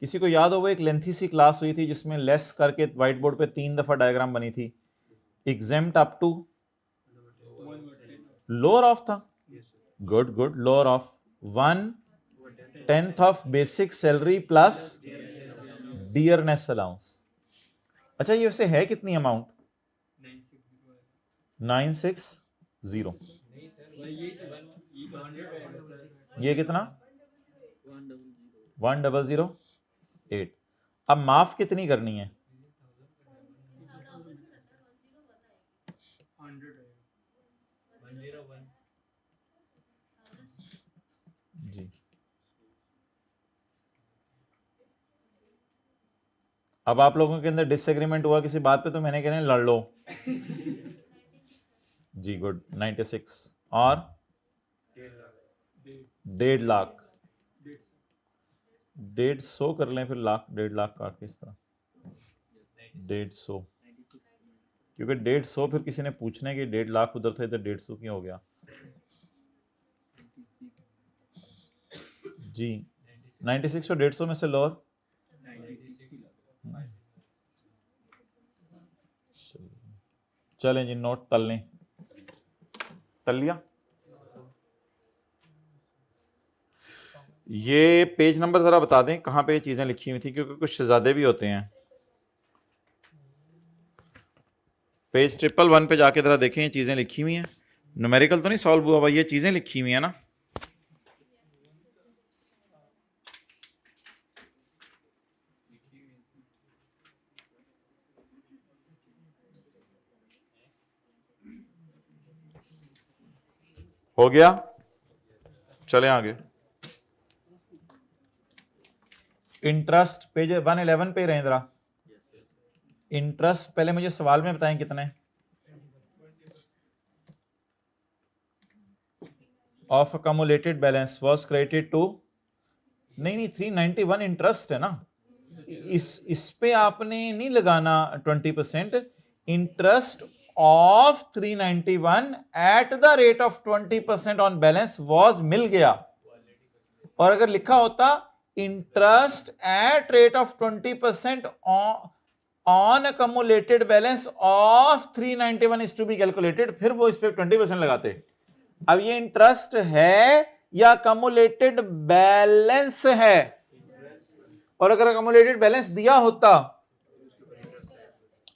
किसी को याद हो वो एक लेंथी सी क्लास हुई थी जिसमें लेस करके व्हाइट बोर्ड पे 3 दफा डायग्राम बनी थी। Exempt up to lower of था। Good good. Lower of 1/10 of basic salary plus dearness allowance. अच्छा ये वैसे है कितनी अमाउंट? 960। ये कितना? 1008। अब माफ कितनी करनी है? जी अब आप लोगों के अंदर डिसएग्रीमेंट हुआ किसी बात पे तो मैंने कहना लड़ लो। जी गुड। 96 और 1.5 लाख। 150 कर लें फिर लाख 1.5 लाख काट के इस तरह 150, क्योंकि 150 फिर किसी ने पूछना है कि 1.5 लाख उधर था इधर 150 क्यों हो गया। जी 96 और 150 में से लोअर चलें जी नोट तल लें। तल लिया। ये पेज नंबर जरा बता दें कहां पे ये चीजें लिखी हुई थी, क्योंकि कुछ शहजादे भी होते हैं। पेज 111 पे जाके जरा देखें ये चीजें लिखी हुई हैं। न्यूमेरिकल तो नहीं सॉल्व हुआ भाई, ये चीजें लिखी हुई है ना। हो गया। चले आगे। इंटरेस्ट पेज 111 पे रहें जरा। इंटरेस्ट पहले मुझे सवाल में बताएं कितने of accumulated balance was credited to. नहीं 391 इंटरेस्ट है ना। इस पे आपने नहीं लगाना 20%। Interest of 391 at the rate of 20% on balance was मिल गया। और अगर लिखा होता interest at rate of 20% on accumulated balance of 391 is to be calculated, फिर वो इस पे 20% लगाते। अब ये इंटरेस्ट है या अकमुलेटेड बैलेंस है? और अगर अकमुलेटेड बैलेंस दिया होता,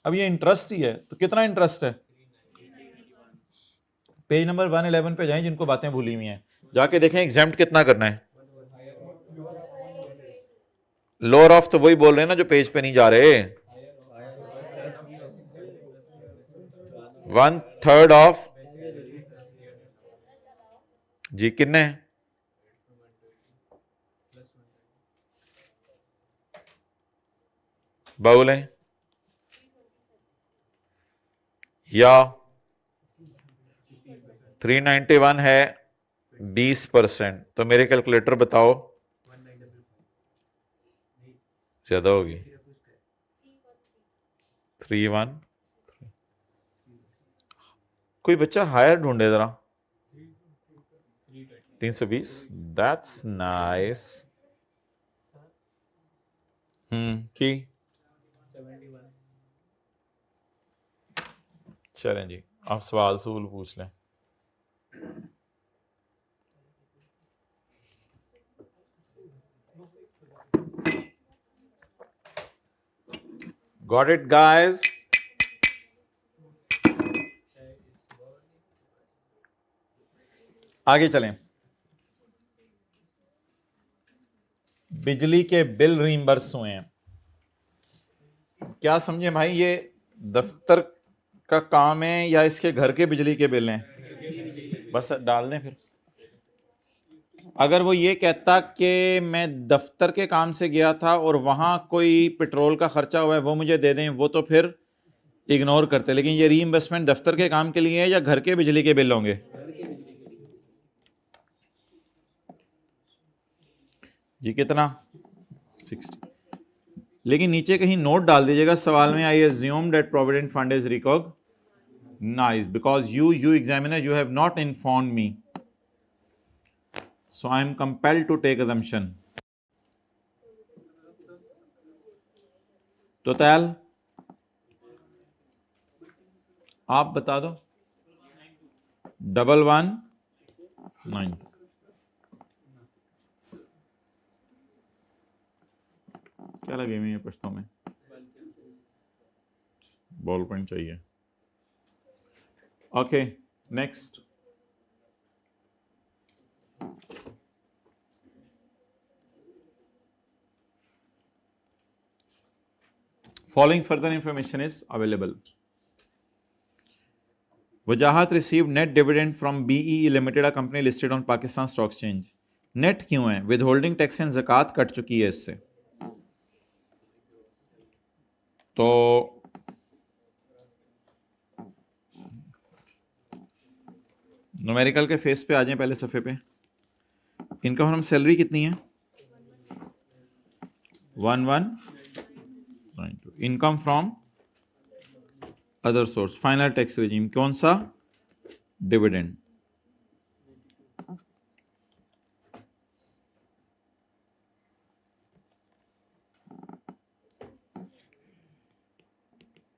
अब ये इंटरेस्ट ही है तो कितना इंटरेस्ट है? पेज नंबर 111 पे जाएं जिनको बातें भूली हुई हैं, जाके देखें एग्जाम्प्ट कितना करना है। लोअर ऑफ तो वही बोल रहे हैं ना जो पेज पे नहीं जा रहे। 1/3 ऑफ जी कितने बाउल है या 391 है 20%, तो मेरे कैलकुलेटर बताओ, ज्यादा होगी 313। कोई बच्चा हायर ढूंढे जरा, 320, दैट्स नाइस। की चलें जी, आप सवाल सूल पूछ लें। Got it guys? आगे चलें। बिजली के बिल रीइंबर्स हुए हैं, क्या समझे भाई? ये दफ्तर का काम है या इसके घर के बिजली के बिल हैं? बस डाल दें फिर। अगर वो ये कहता कि मैं दफ्तर के काम से गया था और वहां कोई पेट्रोल का खर्चा हुआ है वो मुझे दे दें, वो तो फिर इग्नोर करते। लेकिन ये रीइंबर्समेंट दफ्तर के काम के लिए है या घर के बिजली के बिल होंगे? जी कितना? 60। लेकिन नीचे कहीं नोट डाल दीजिएगा सवाल में, I assume that provident fund is recognised because you examiner you have not informed me, so I am compelled to take assumption. तो तैल आप बता दो। 1192 क्या लगे हुए पश्तों में? बॉल पेन चाहिए। Okay next. Following further information is available. Wajahat received net dividend from BEE Limited, a company listed on Pakistan Stock Exchange. Net क्यों है? विदहोल्डिंग टैक्स एंड ज़कात कट चुकी है इससे। तो न्यूमेरिकल के फेस पे आ जाएं, पहले सफ़े पे। इनकम फ्रॉम सैलरी कितनी है? 1192। Income from other source, final tax regime कौन सा? Dividend.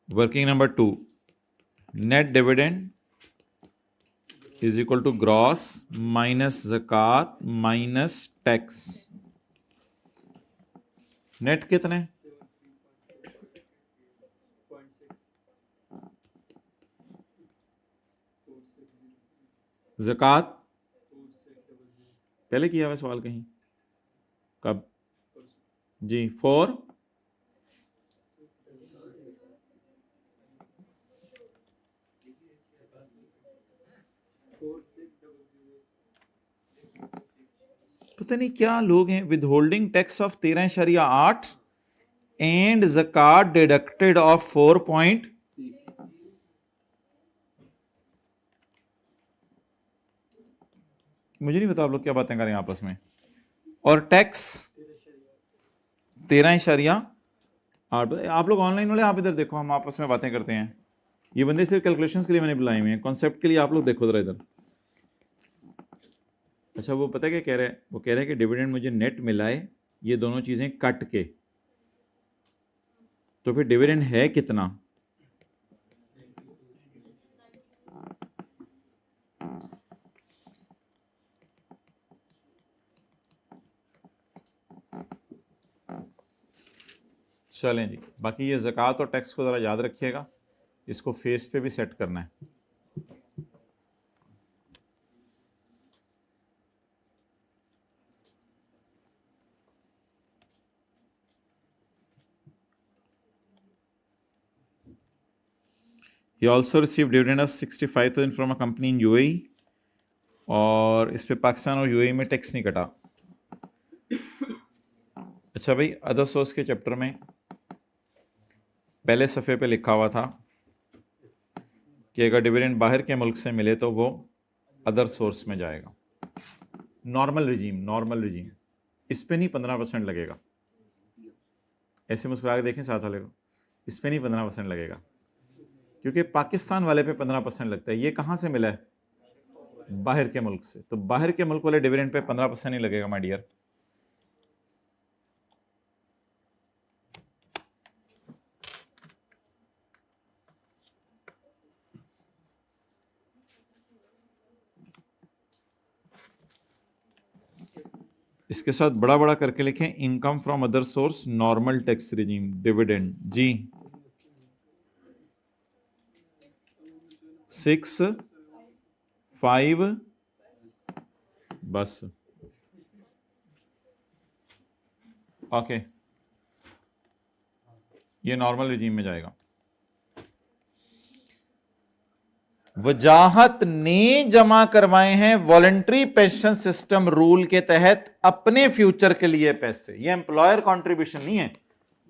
Working number 2, net dividend is equal to gross minus ज़कात माइनस टैक्स। नेट कितने? ज़कात पहले किया हुआ सवाल कहीं? कब जी? 4 पता नहीं क्या लोग हैं। विदहोल्डिंग टैक्स ऑफ 13.8 एंड ज़कात डिडक्टेड ऑफ 4 पॉइंट। मुझे नहीं पता आप लोग क्या बातें करें आपस में। और टैक्स 13.8। आप लोग ऑनलाइन वाले, आप इधर देखो, हम आपस में बातें करते हैं। ये बंदे सिर्फ कैलकुलेशंस के लिए मैंने बुलाए हुए हैं, कॉन्सेप्ट के लिए आप लोग देखो जरा इधर। अच्छा वो पता है क्या कह रहे हैं? वो कह रहे हैं कि डिविडेंड मुझे नेट मिला है, ये दोनों चीज़ें कट के, तो फिर डिविडेंड है कितना? चलें जी, बाकी ये ज़कात और टैक्स को ज़रा याद रखिएगा, इसको फेस पे भी सेट करना है। He also received dividend of 65,000 from a company in UAE, और इस पे पाकिस्तान और यूएई में टैक्स नहीं कटा। अच्छा भाई, अदर सोर्स के चैप्टर में पहले सफ़े पे लिखा हुआ था कि अगर डिविडेंड बाहर के मुल्क से मिले तो वो अदर सोर्स में जाएगा। नॉर्मल रिजीम इस पे नहीं 15% लगेगा। ऐसे मुस्कुरा के देखें साथ वाले को, इस पे नहीं 15% लगेगा, क्योंकि पाकिस्तान वाले पे 15% लगता है। ये कहाँ से मिला है? बाहर के मुल्क से। तो बाहर के मुल्क वाले डिविडेंड पे 15% नहीं लगेगा माय डियर। इसके साथ बड़ा बड़ा करके लिखें, income from other source, normal tax regime, dividend. जी 6 5 बस ओके, ये नॉर्मल रिजीम में जाएगा। वजाहत ने जमा करवाए हैं वॉलंटरी पेंशन सिस्टम रूल के तहत अपने फ्यूचर के लिए पैसे। ये एम्प्लॉयर कंट्रीब्यूशन नहीं है,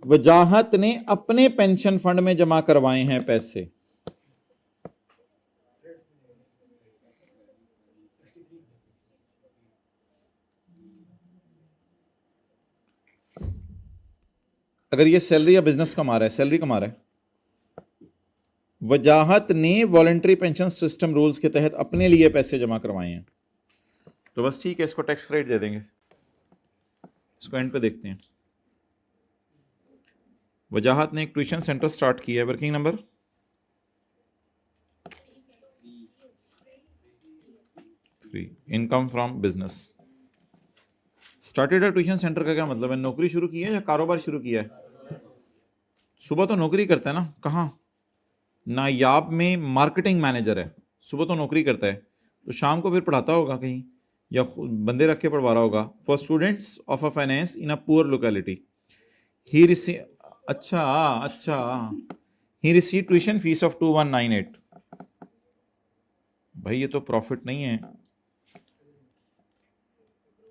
वजाहत ने अपने पेंशन फंड में जमा करवाए हैं पैसे। अगर ये सैलरी या बिजनेस कमा रहा है, सैलरी कमा रहा है, वजाहत ने वॉलंटरी पेंशन सिस्टम रूल्स के तहत अपने लिए पैसे जमा करवाए हैं, तो बस ठीक है, इसको टैक्स क्रेडिट दे देंगे। इसको एंड पे देखते हैं। वजाहत ने एक ट्यूशन सेंटर स्टार्ट किया है, working number 3, income from business. Started a tuition centre का क्या मतलब है? नौकरी शुरू की है या कारोबार शुरू किया है? सुबह तो नौकरी करता है ना, कहाँ? नायाब में मार्केटिंग मैनेजर है, सुबह तो नौकरी करता है, तो शाम को फिर पढ़ाता होगा कहीं, या बंदे रख के पढ़वा रहा होगा। For students of a finance in a poor locality he receive, अच्छा ही रिसीव ट्यूशन फीस ऑफ 2198। भाई ये तो प्रॉफिट नहीं है,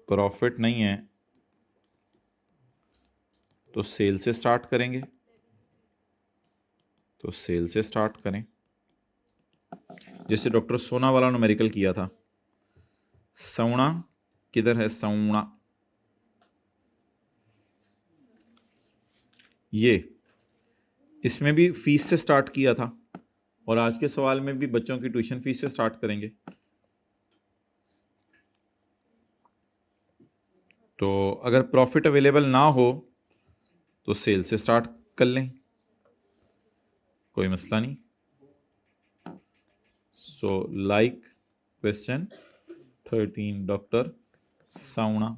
प्रॉफिट नहीं है, तो सेल से स्टार्ट करेंगे, तो सेल से स्टार्ट करें। जैसे डॉक्टर सोना वाला न्यूमेरिकल किया था। सौना किधर है? सौना, ये इसमें भी फीस से स्टार्ट किया था, और आज के सवाल में भी बच्चों की ट्यूशन फीस से स्टार्ट करेंगे। तो अगर प्रॉफिट अवेलेबल ना हो तो सेल से स्टार्ट कर लें, कोई मसला नहीं। सो लाइक क्वेश्चन 13 डॉक्टर साउना।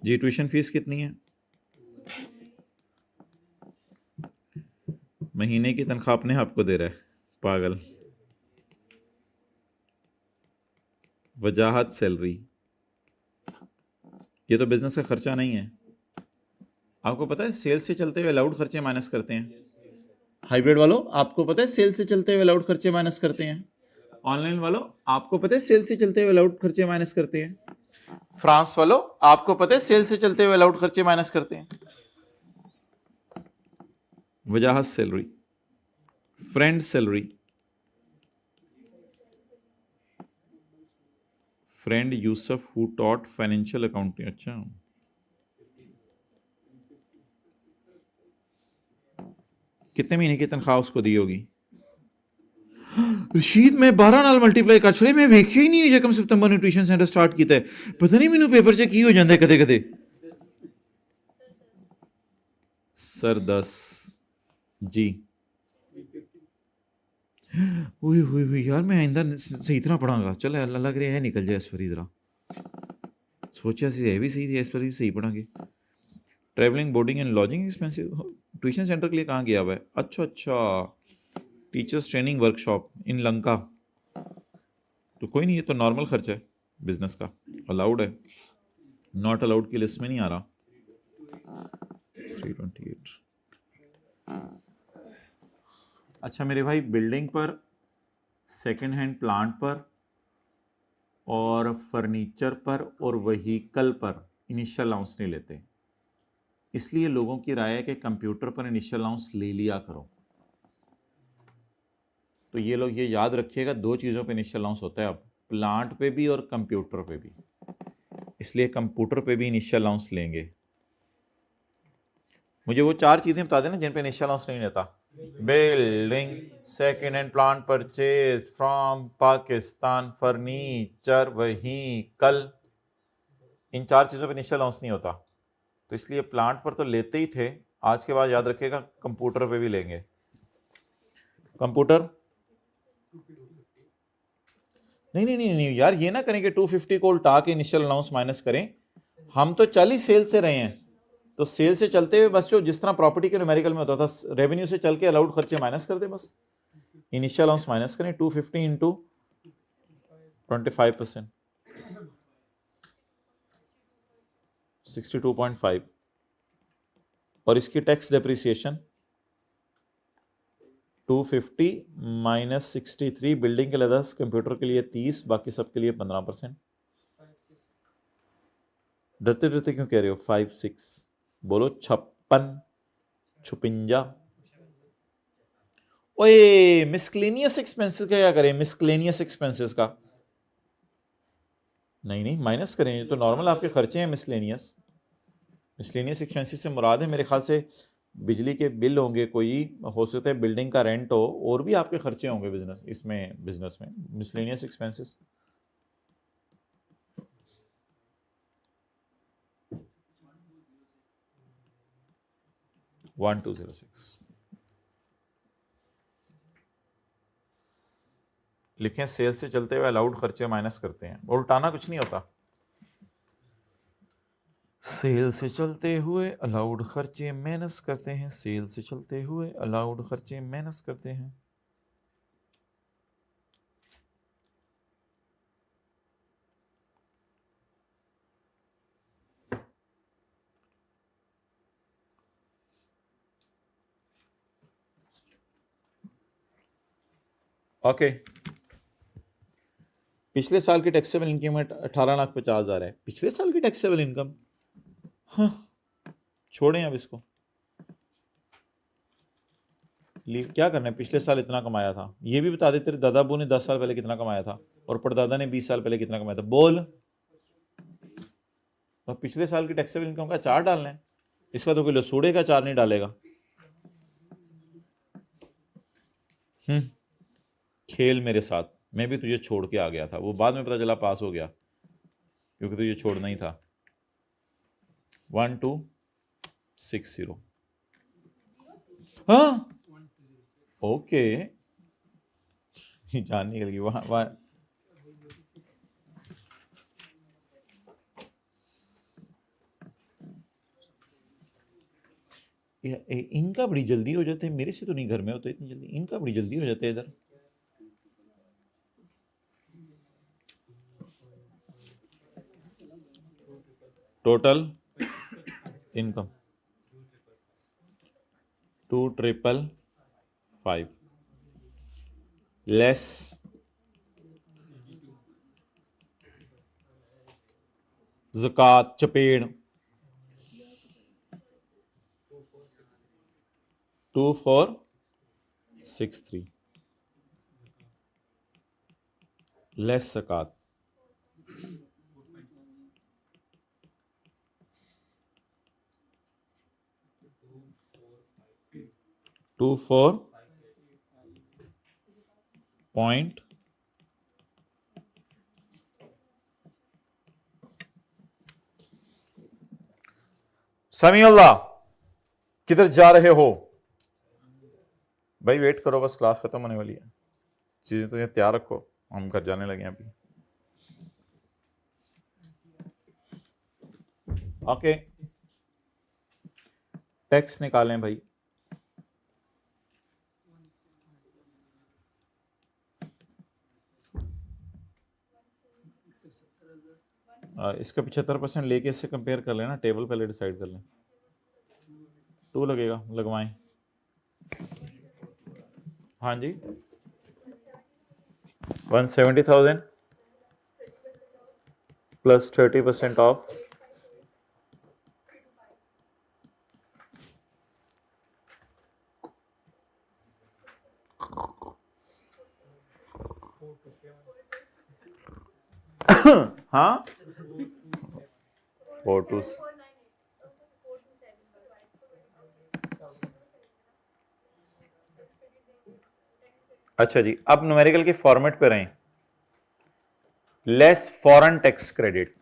जी ट्यूशन फीस कितनी है? महीने की तनख्वाह अपने आपको दे रहा है, पागल। वजाहत सैलरी, ये तो बिजनेस का खर्चा नहीं है। आपको पता है सेल से चलते हुए अलाउड खर्चे माइनस करते हैं। हाइब्रिड वालों, आपको पता है सेल से चलते हुए अलाउड खर्चे माइनस करते हैं। ऑनलाइन वालों, आपको पता है सेल से चलते हुए अलाउड खर्चे माइनस करते हैं। फ्रांस वालों, आपको पता है सेल से चलते हुए अलाउड खर्चे माइनस करते हैं। वजाहत salary, friend salary, friend Yusuf who taught financial accounting. अच्छा, कितने महीने की तनख्वाह उसको दी होगी? रशीद मैं 12 नाल मल्टीप्लाई कर छड़े, मैं वेखिया ही नहीं जकम सितंबर ने ट्यूशन सेंटर स्टार्ट किया है। पता नहीं मैनू पेपर च की हो जाता है कदे कदे। सर 10 जी। हुई हुई हुई यार, मैं आइंदा सही तरह पढ़ांगा। चल अल्लाह लग रहा है निकल जाए इस बारी, जरा सोचा सी है भी सही थी, इस बारी सही पढ़ांगे। Travelling boarding and lodging expensive, tuition centre के लिए कहाँ गया हुआ है? अच्छा, teachers training workshop in Lanka. तो कोई नहीं, ये तो नॉर्मल खर्चा है बिजनेस का, अलाउड है। नॉट अलाउड की लिस्ट में नहीं आ रहा। 328। अच्छा मेरे भाई, बिल्डिंग पर, सेकंड हैंड प्लांट पर, और फर्नीचर पर, और व्हीकल पर इनिशियल अलाउंस नहीं लेते। इसलिए लोगों की राय है कि कंप्यूटर पर इनिशियल अलाउंस ले लिया करो। तो ये लोग ये याद रखिएगा, दो चीज़ों पे इनिशियल अलाउंस होता है, अब प्लांट पे भी और कंप्यूटर पे भी, इसलिए कंप्यूटर पे भी इनिशियल अलाउंस लेंगे। मुझे वो चार चीज़ें बता देना जिन पे इनिशियल अलाउंस नहीं लेता। Building, second hand plant purchase from Pakistan, furniture, vehicle, इन चार चीज़ों पे इनिशियल अलाउंस नहीं होता, तो इसलिए प्लांट पर तो लेते ही थे, आज के बाद याद रखिएगा कंप्यूटर पे भी लेंगे। कंप्यूटर नहीं नहीं नहीं नहीं यार, ये ना करें कि 250 को उल्टा के इनिशियल अलाउंस माइनस करें, हम तो चल ही सेल से रहे हैं, तो सेल से चलते हुए बस जो जिस तरह प्रॉपर्टी के न्यूमेरिकल में होता था, रेवेन्यू से चल के अलाउड खर्चे माइनस कर दे, बस इनिशियल अलाउंस माइनस करें, 250 इंटू 25%, 62.5, और इसकी टैक्स डेप्रिसिएशन 250 माइनस 63, बिल्डिंग के लिए 10, कंप्यूटर के लिए 30, बाकी सबके लिए 15%। डरते डरते क्यों कह रहे हो? 56 बोलो, 56, 56। ओए मिसक्लेनियस एक्सपेंसेस का क्या करें? मिसक्लेनियस एक्सपेंसेस का नहीं नहीं माइनस करें, ये तो नॉर्मल आपके खर्चे हैं। मिसलेनियस एक्सपेंसेस से मुराद है मेरे ख्याल से बिजली के बिल होंगे, कोई हो सकता है बिल्डिंग का रेंट हो, और भी आपके खर्चे होंगे बिजनेस में मिसलेनियस एक्सपेंसेस। वन 206 लिखें, सेल से चलते हुए अलाउड खर्चे माइनस करते हैं, और उल्टाना कुछ नहीं होता, सेल से चलते हुए अलाउड खर्चे माइनस करते हैं, सेल से चलते हुए अलाउड खर्चे माइनस करते हैं। ओके, पिछले साल की टैक्सेबल इनकम 18,50,000 है, पिछले साल की टैक्सेबल इनकम, हाँ छोड़ें अब इसको, क्या करना है, पिछले साल इतना कमाया था, ये भी बता दे तेरे दादा अबू ने 10 साल पहले कितना कमाया था, और परदादा ने 20 साल पहले कितना कमाया था, बोल। तो पिछले साल की टैक्सेबल इनकम का चार्ट डालना है, इसका तो कोई लसूड़े का चार्ट नहीं डालेगा। खेल मेरे साथ, मैं भी तुझे छोड़ के आ गया था, वो बाद में पता चला पास हो गया, क्योंकि तुझे छोड़ना ही था। 1260, हाँ ओके, जान निकल गई वहां। इनका बड़ी जल्दी हो जाते हैं, मेरे से तो नहीं घर में होता इतनी जल्दी, इनका बड़ी जल्दी हो जाते हैं इधर। टोटल इनकम 2,555 लेस ज़कात चपेड़ 2463 लेस ज़कात 24 समी अल्लाह, किधर जा रहे हो भाई? वेट करो, बस क्लास खत्म होने वाली है, चीजें तो तैयार रखो, हम घर जाने लगे हैं अभी। ओके, टैक्स निकालें भाई। इसका 75% लेके इससे कंपेयर कर लेना, टेबल पहले डिसाइड कर लें। 2 लगेगा, लगवाएं। हाँ जी, 170,000 प्लस 30% ऑफ, हाँ 4 to अच्छा जी, अब न्यूमेरिकल के फॉर्मेट पे रहें। लेस फॉरेन टैक्स क्रेडिट,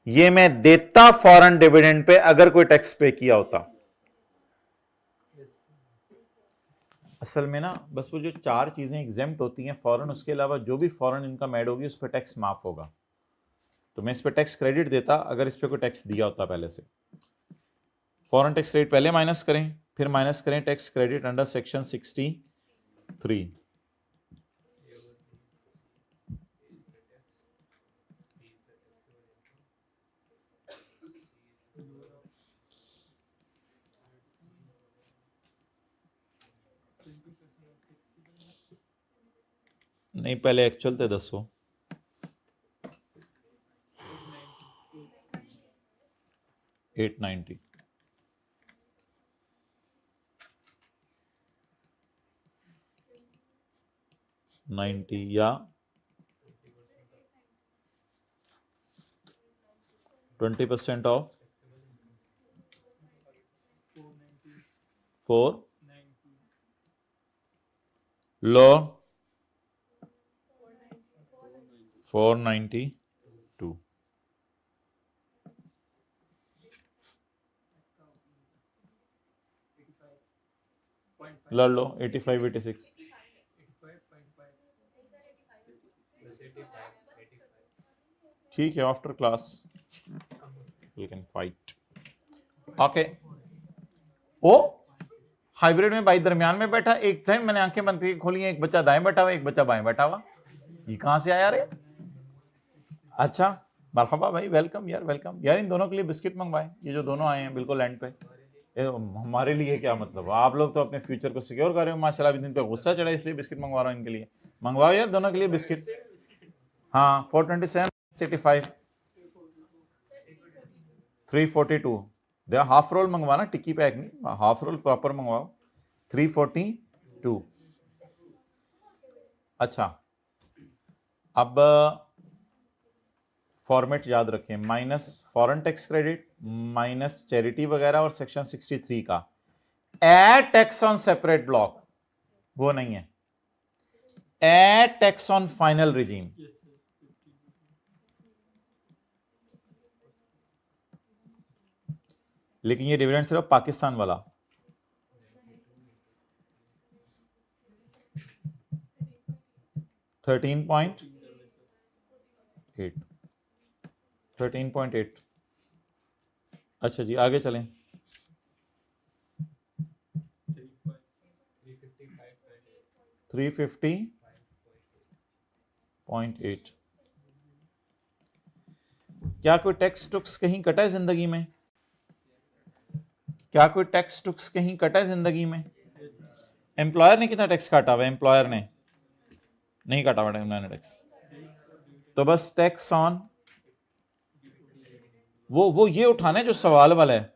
ये मैं देता फॉरेन डिविडेंड पे अगर कोई टैक्स पे किया होता। असल में ना बस वो जो 4 चीजें एग्जेम्प्ट होती हैं फॉरेन, उसके अलावा जो भी फॉरेन इनकम ऐड होगी उस पर टैक्स माफ होगा। तो मैं इस पर टैक्स क्रेडिट देता अगर इस पर कोई टैक्स दिया होता पहले से। फॉरेन टैक्स क्रेडिट पहले माइनस करें, फिर माइनस करें टैक्स क्रेडिट अंडर सेक्शन 63। नहीं पहले एक्चुअल थे 10 890 90 या 20% ऑफ 4 लो 492 लड़ लो 85 86 ठीक है after class we can fight. Okay oh hybrid में भाई दरमियान में बैठा एक फ्रेंड, मैंने आंखें बंद करके खोली, एक बच्चा दाएं बैठा हुआ एक बच्चा बाएं बैठा हुआ, ये कहां से आया रे? अच्छा मरहबा भाई, वेलकम यार वेलकम यार। इन दोनों के लिए बिस्किट मंगवाए, ये जो दोनों आए हैं बिल्कुल एंड पे। हमारे लिए क्या मतलब, आप लोग तो अपने फ्यूचर को सिक्योर कर रहे हो माशाल्लाह। अभी दिन पे गुस्सा चढ़ा इसलिए बिस्किट मंगवा रहा हूँ इनके लिए। मंगवाओ यार दोनों के लिए बिस्किट। हाँ 427 85 342 दे हाफ रोल मंगवाना, टिक्की पैक नहीं, हाफ रोल प्रॉपर मंगवाओ 342। अच्छा अब फॉर्मेट याद रखें, minus foreign tax credit minus charity वगैरह और सेक्शन 63 का add tax on separate block वो नहीं है, add tax on final regime. लेकिन ये डिविडेंड सिर्फ पाकिस्तान वाला 13.8 13.8। अच्छा जी आगे चलें। 350.8। क्या कोई टैक्स टुक्स कहीं कटा है जिंदगी में? क्या कोई टैक्स टुक्स कहीं कटा है जिंदगी में? एम्प्लॉयर ने कितना टैक्स काटा हुआ है? एम्प्लॉयर ने नहीं काटा हुआ है टैक्स। तो बस टैक्स ऑन वो ये उठाना है जो सवाल वाला है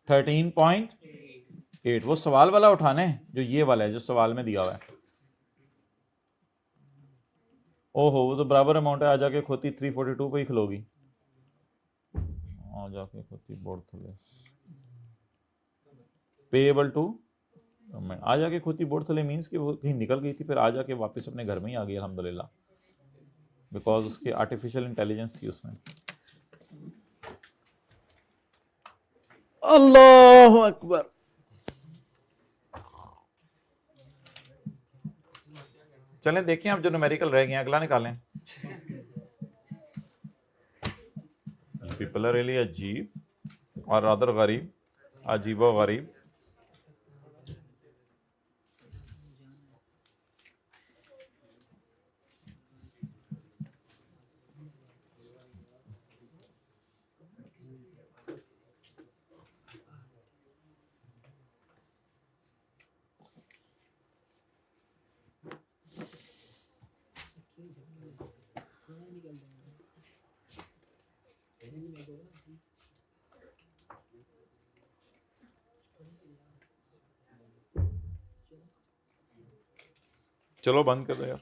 13.8, वो सवाल वाला उठाना है जो ये वाला है जो सवाल में दिया हुआ है। ओहो वो तो बराबर अमाउंट है, आ जाके खोती 342 पे ही खिलोगी, आ जाके खोती बोर्ड थले पेएबल टू गवर्नमेंट, आ जाके खोती बोर्ड थले मींस कि वो कहीं निकल गई थी फिर आ जाके वापस अपने घर में ही आ गई अल्हम्दुलिल्लाह, बिकॉज उसकी आर्टिफिशियल इंटेलिजेंस थी उसमें। अल्लाह अकबर। चलें देखें अब जो न्यूमेरिकल रह गए अगला निकालें। पीपल आर रियली अजीब और रादर गरीब, अजीब और गरीब। चलो बंद कर दो यार।